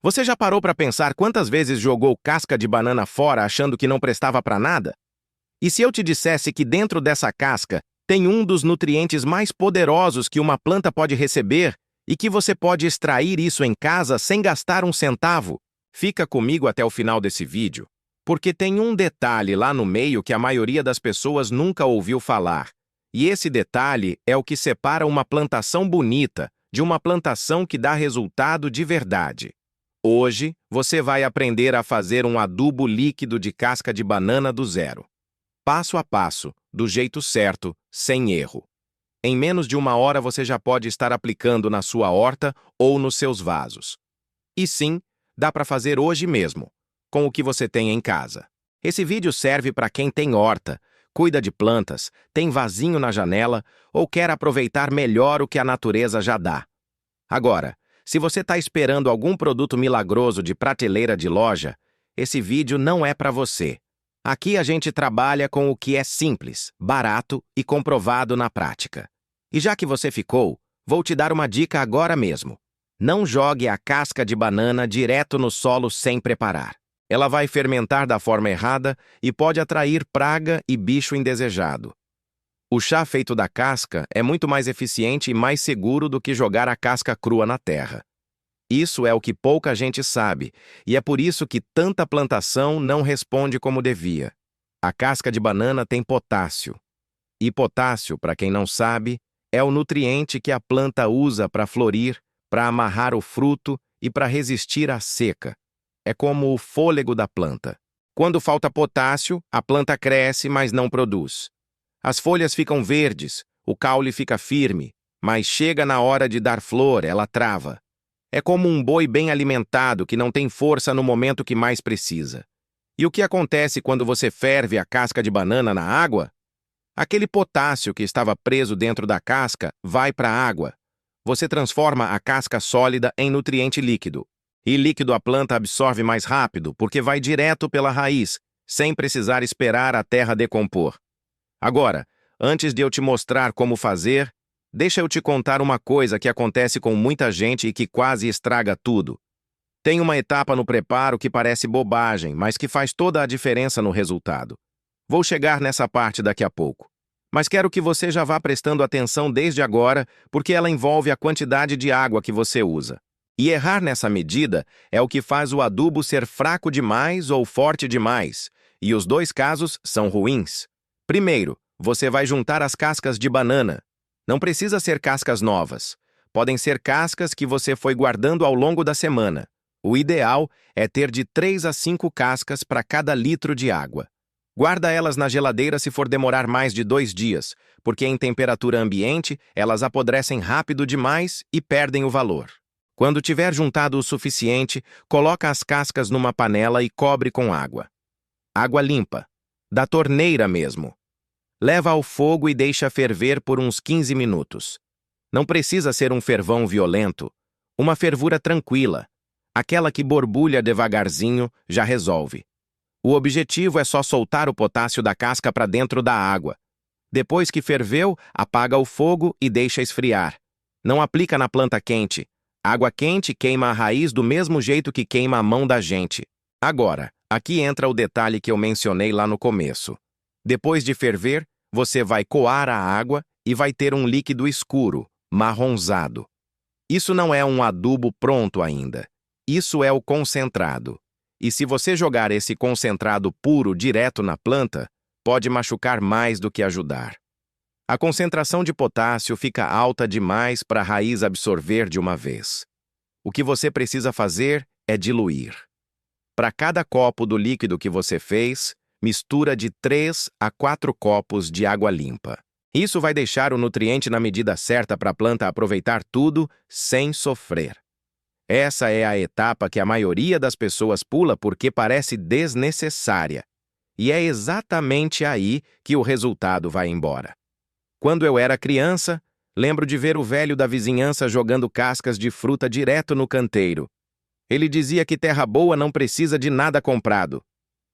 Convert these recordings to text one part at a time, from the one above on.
Você já parou para pensar quantas vezes jogou casca de banana fora achando que não prestava para nada? E se eu te dissesse que dentro dessa casca tem um dos nutrientes mais poderosos que uma planta pode receber e que você pode extrair isso em casa sem gastar um centavo? Fica comigo até o final desse vídeo, porque tem um detalhe lá no meio que a maioria das pessoas nunca ouviu falar. E esse detalhe é o que separa uma plantação bonita de uma plantação que dá resultado de verdade. Hoje, você vai aprender a fazer um adubo líquido de casca de banana do zero. Passo a passo, do jeito certo, sem erro. Em menos de 1 hora você já pode estar aplicando na sua horta ou nos seus vasos. E sim, dá para fazer hoje mesmo, com o que você tem em casa. Esse vídeo serve para quem tem horta, cuida de plantas, tem vasinho na janela ou quer aproveitar melhor o que a natureza já dá. Agora, se você está esperando algum produto milagroso de prateleira de loja, esse vídeo não é para você. Aqui a gente trabalha com o que é simples, barato e comprovado na prática. E já que você ficou, vou te dar uma dica agora mesmo. Não jogue a casca de banana direto no solo sem preparar. Ela vai fermentar da forma errada e pode atrair praga e bicho indesejado. O chá feito da casca é muito mais eficiente e mais seguro do que jogar a casca crua na terra. Isso é o que pouca gente sabe, e é por isso que tanta plantação não responde como devia. A casca de banana tem potássio. E potássio, para quem não sabe, é o nutriente que a planta usa para florir, para amarrar o fruto e para resistir à seca. É como o fôlego da planta. Quando falta potássio, a planta cresce, mas não produz. As folhas ficam verdes, o caule fica firme, mas chega na hora de dar flor, ela trava. É como um boi bem alimentado que não tem força no momento que mais precisa. E o que acontece quando você ferve a casca de banana na água? Aquele potássio que estava preso dentro da casca vai para a água. Você transforma a casca sólida em nutriente líquido. E líquido a planta absorve mais rápido porque vai direto pela raiz, sem precisar esperar a terra decompor. Agora, antes de eu te mostrar como fazer, deixa eu te contar uma coisa que acontece com muita gente e que quase estraga tudo. Tem uma etapa no preparo que parece bobagem, mas que faz toda a diferença no resultado. Vou chegar nessa parte daqui a pouco. Mas quero que você já vá prestando atenção desde agora, porque ela envolve a quantidade de água que você usa. E errar nessa medida é o que faz o adubo ser fraco demais ou forte demais, e os dois casos são ruins. Primeiro, você vai juntar as cascas de banana. Não precisa ser cascas novas. Podem ser cascas que você foi guardando ao longo da semana. O ideal é ter de 3 a 5 cascas para cada litro de água. Guarda elas na geladeira se for demorar mais de 2 dias, porque em temperatura ambiente elas apodrecem rápido demais e perdem o valor. Quando tiver juntado o suficiente, coloca as cascas numa panela e cobre com água. Água limpa, da torneira mesmo. Leva ao fogo e deixa ferver por uns 15 minutos. Não precisa ser um fervão violento. Uma fervura tranquila. Aquela que borbulha devagarzinho já resolve. O objetivo é só soltar o potássio da casca para dentro da água. Depois que ferveu, apaga o fogo e deixa esfriar. Não aplica na planta quente. Água quente queima a raiz do mesmo jeito que queima a mão da gente. Agora, aqui entra o detalhe que eu mencionei lá no começo. Depois de ferver, você vai coar a água e vai ter um líquido escuro, marronzado. Isso não é um adubo pronto ainda. Isso é o concentrado. E se você jogar esse concentrado puro direto na planta, pode machucar mais do que ajudar. A concentração de potássio fica alta demais para a raiz absorver de uma vez. O que você precisa fazer é diluir. Para cada copo do líquido que você fez, mistura de 3 a 4 copos de água limpa. Isso vai deixar o nutriente na medida certa para a planta aproveitar tudo sem sofrer. Essa é a etapa que a maioria das pessoas pula porque parece desnecessária. E é exatamente aí que o resultado vai embora. Quando eu era criança, lembro de ver o velho da vizinhança jogando cascas de fruta direto no canteiro. Ele dizia que terra boa não precisa de nada comprado.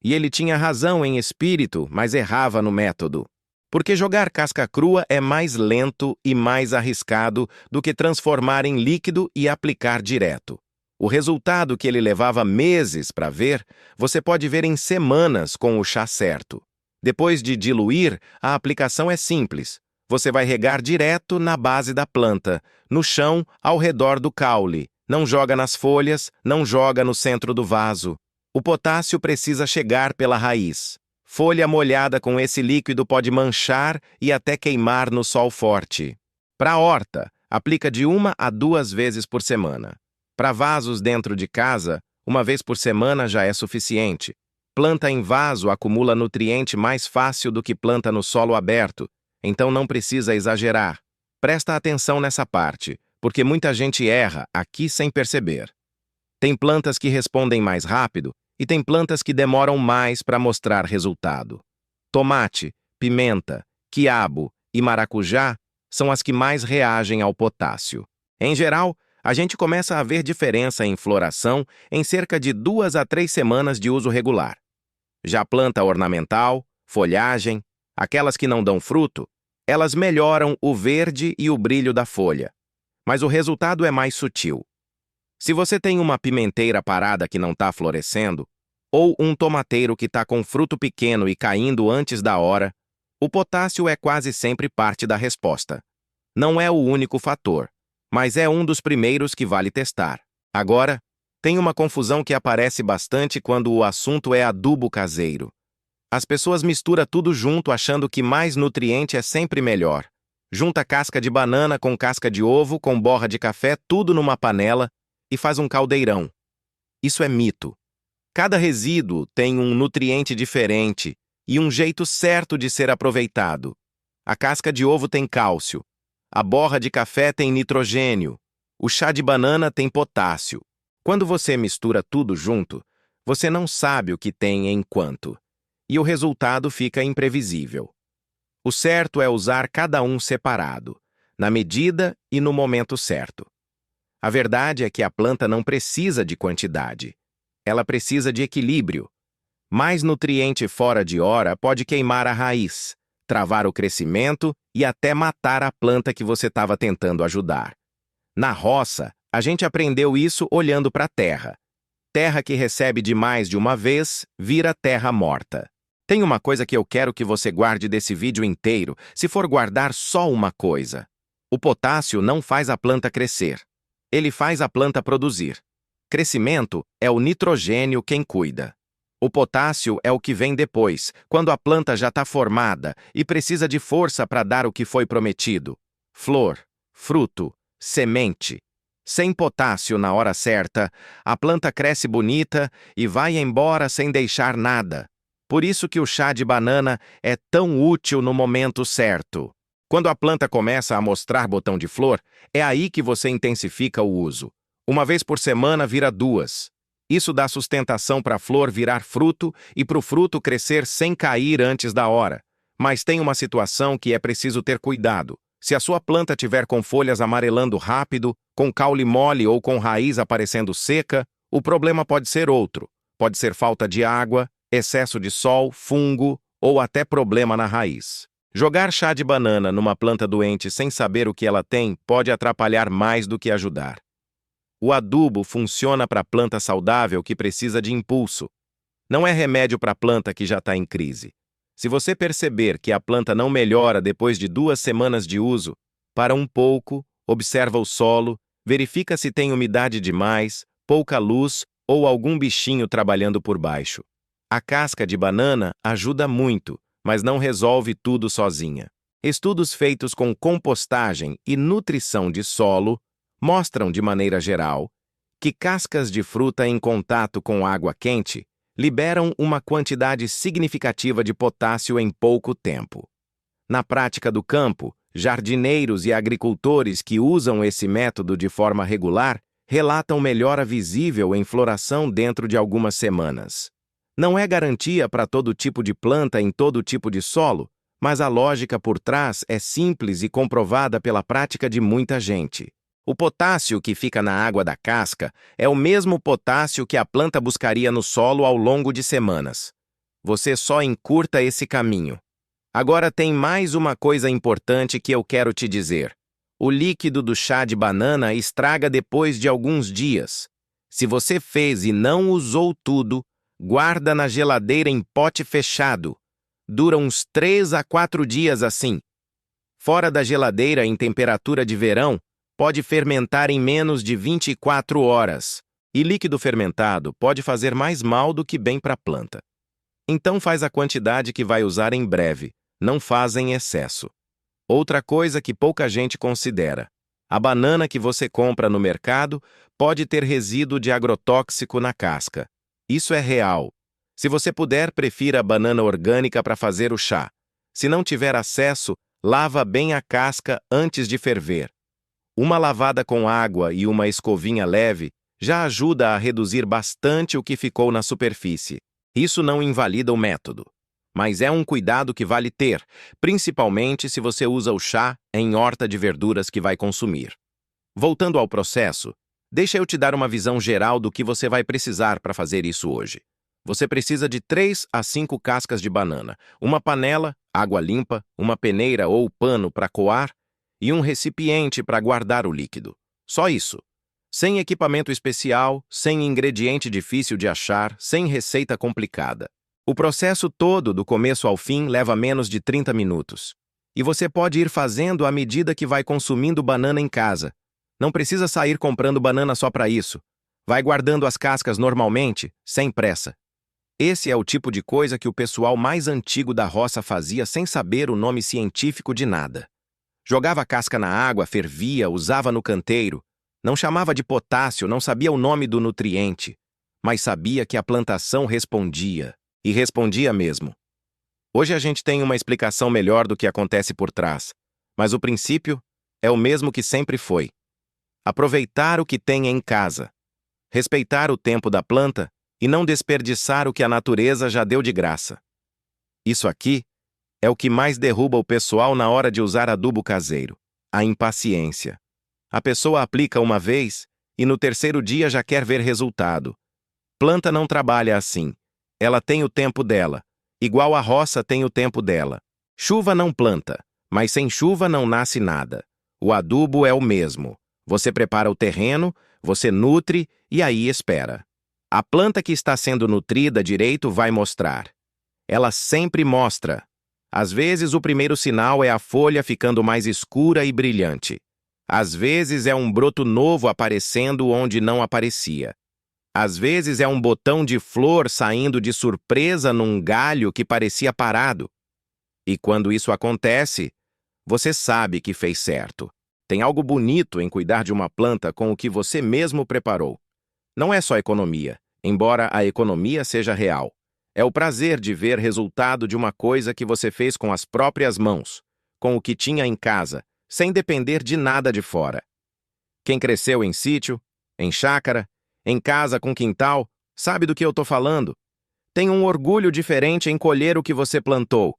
E ele tinha razão em espírito, mas errava no método. Porque jogar casca crua é mais lento e mais arriscado do que transformar em líquido e aplicar direto. O resultado que ele levava meses para ver, você pode ver em semanas com o chá certo. Depois de diluir, a aplicação é simples. Você vai regar direto na base da planta, no chão, ao redor do caule. Não joga nas folhas, não joga no centro do vaso. O potássio precisa chegar pela raiz. Folha molhada com esse líquido pode manchar e até queimar no sol forte. Para a horta, aplica de 1 a 2 vezes por semana. Para vasos dentro de casa, 1 vez por semana já é suficiente. Planta em vaso acumula nutriente mais fácil do que planta no solo aberto, então não precisa exagerar. Presta atenção nessa parte, porque muita gente erra aqui sem perceber. Tem plantas que respondem mais rápido e tem plantas que demoram mais para mostrar resultado. Tomate, pimenta, quiabo e maracujá são as que mais reagem ao potássio. Em geral, a gente começa a ver diferença em floração em cerca de 2 a 3 semanas de uso regular. Já planta ornamental, folhagem, aquelas que não dão fruto, elas melhoram o verde e o brilho da folha, mas o resultado é mais sutil. Se você tem uma pimenteira parada que não está florescendo, ou um tomateiro que está com fruto pequeno e caindo antes da hora, o potássio é quase sempre parte da resposta. Não é o único fator, mas é um dos primeiros que vale testar. Agora, tem uma confusão que aparece bastante quando o assunto é adubo caseiro. As pessoas misturam tudo junto achando que mais nutriente é sempre melhor. Junta casca de banana com casca de ovo, com borra de café, tudo numa panela e faz um caldeirão. Isso é mito. Cada resíduo tem um nutriente diferente e um jeito certo de ser aproveitado. A casca de ovo tem cálcio, a borra de café tem nitrogênio, o chá de banana tem potássio. Quando você mistura tudo junto, você não sabe o que tem em quanto, e o resultado fica imprevisível. O certo é usar cada um separado, na medida e no momento certo. A verdade é que a planta não precisa de quantidade. Ela precisa de equilíbrio. Mais nutriente fora de hora pode queimar a raiz, travar o crescimento e até matar a planta que você estava tentando ajudar. Na roça, a gente aprendeu isso olhando para a terra. Terra que recebe demais de uma vez, vira terra morta. Tem uma coisa que eu quero que você guarde desse vídeo inteiro, se for guardar só uma coisa. O potássio não faz a planta crescer. Ele faz a planta produzir. Crescimento é o nitrogênio quem cuida. O potássio é o que vem depois, quando a planta já está formada e precisa de força para dar o que foi prometido. Flor, fruto, semente. Sem potássio na hora certa, a planta cresce bonita e vai embora sem deixar nada. Por isso que o chá de banana é tão útil no momento certo. Quando a planta começa a mostrar botão de flor, é aí que você intensifica o uso. 1 vez por semana vira 2. Isso dá sustentação para a flor virar fruto e para o fruto crescer sem cair antes da hora. Mas tem uma situação que é preciso ter cuidado. Se a sua planta tiver com folhas amarelando rápido, com caule mole ou com raiz aparecendo seca, o problema pode ser outro. Pode ser falta de água, excesso de sol, fungo ou até problema na raiz. Jogar chá de banana numa planta doente sem saber o que ela tem pode atrapalhar mais do que ajudar. O adubo funciona para a planta saudável que precisa de impulso. Não é remédio para a planta que já está em crise. Se você perceber que a planta não melhora depois de 2 semanas de uso, para um pouco, observa o solo, verifica se tem umidade demais, pouca luz ou algum bichinho trabalhando por baixo. A casca de banana ajuda muito, mas não resolve tudo sozinha. Estudos feitos com compostagem e nutrição de solo mostram, de maneira geral, que cascas de fruta em contato com água quente liberam uma quantidade significativa de potássio em pouco tempo. Na prática do campo, jardineiros e agricultores que usam esse método de forma regular relatam melhora visível em floração dentro de algumas semanas. Não é garantia para todo tipo de planta em todo tipo de solo, mas a lógica por trás é simples e comprovada pela prática de muita gente. O potássio que fica na água da casca é o mesmo potássio que a planta buscaria no solo ao longo de semanas. Você só encurta esse caminho. Agora tem mais uma coisa importante que eu quero te dizer. O líquido do chá de banana estraga depois de alguns dias. Se você fez e não usou tudo, guarda na geladeira em pote fechado. Dura uns 3 a 4 dias assim. Fora da geladeira em temperatura de verão, pode fermentar em menos de 24 horas. E líquido fermentado pode fazer mais mal do que bem para a planta. Então faz a quantidade que vai usar em breve, não faz em excesso. Outra coisa que pouca gente considera: a banana que você compra no mercado pode ter resíduo de agrotóxico na casca. Isso é real. Se você puder, prefira a banana orgânica para fazer o chá. Se não tiver acesso, lava bem a casca antes de ferver. Uma lavada com água e uma escovinha leve já ajuda a reduzir bastante o que ficou na superfície. Isso não invalida o método, mas é um cuidado que vale ter, principalmente se você usa o chá em horta de verduras que vai consumir. Voltando ao processo, deixa eu te dar uma visão geral do que você vai precisar para fazer isso hoje. Você precisa de 3 a 5 cascas de banana, uma panela, água limpa, uma peneira ou pano para coar e um recipiente para guardar o líquido. Só isso. Sem equipamento especial, sem ingrediente difícil de achar, sem receita complicada. O processo todo, do começo ao fim, leva menos de 30 minutos. E você pode ir fazendo à medida que vai consumindo banana em casa. Não precisa sair comprando banana só para isso. Vai guardando as cascas normalmente, sem pressa. Esse é o tipo de coisa que o pessoal mais antigo da roça fazia sem saber o nome científico de nada. Jogava a casca na água, fervia, usava no canteiro. Não chamava de potássio, não sabia o nome do nutriente, mas sabia que a plantação respondia, e respondia mesmo. Hoje a gente tem uma explicação melhor do que acontece por trás, mas o princípio é o mesmo que sempre foi. Aproveitar o que tem em casa, respeitar o tempo da planta e não desperdiçar o que a natureza já deu de graça. Isso aqui é o que mais derruba o pessoal na hora de usar adubo caseiro: a impaciência. A pessoa aplica uma vez e no terceiro dia já quer ver resultado. Planta não trabalha assim. Ela tem o tempo dela, igual a roça tem o tempo dela. Chuva não planta, mas sem chuva não nasce nada. O adubo é o mesmo. Você prepara o terreno, você nutre e aí espera. A planta que está sendo nutrida direito vai mostrar. Ela sempre mostra. Às vezes o primeiro sinal é a folha ficando mais escura e brilhante. Às vezes é um broto novo aparecendo onde não aparecia. Às vezes é um botão de flor saindo de surpresa num galho que parecia parado. E quando isso acontece, você sabe que fez certo. Tem algo bonito em cuidar de uma planta com o que você mesmo preparou. Não é só economia, embora a economia seja real. É o prazer de ver resultado de uma coisa que você fez com as próprias mãos, com o que tinha em casa, sem depender de nada de fora. Quem cresceu em sítio, em chácara, em casa com quintal, sabe do que eu tô falando. Tem um orgulho diferente em colher o que você plantou,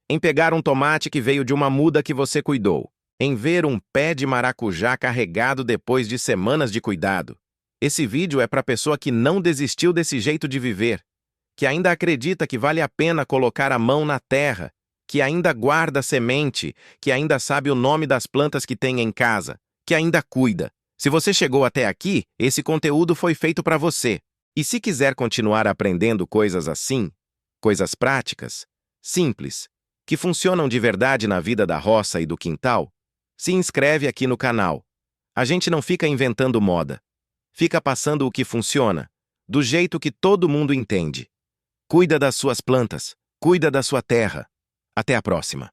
em pegar um tomate que veio de uma muda que você cuidou, em ver um pé de maracujá carregado depois de semanas de cuidado. Esse vídeo é para pessoa que não desistiu desse jeito de viver, que ainda acredita que vale a pena colocar a mão na terra, que ainda guarda semente, que ainda sabe o nome das plantas que tem em casa, que ainda cuida. Se você chegou até aqui, esse conteúdo foi feito para você. E se quiser continuar aprendendo coisas assim, coisas práticas, simples, que funcionam de verdade na vida da roça e do quintal, se inscreve aqui no canal. A gente não fica inventando moda. Fica passando o que funciona, do jeito que todo mundo entende. Cuida das suas plantas, cuida da sua terra. Até a próxima.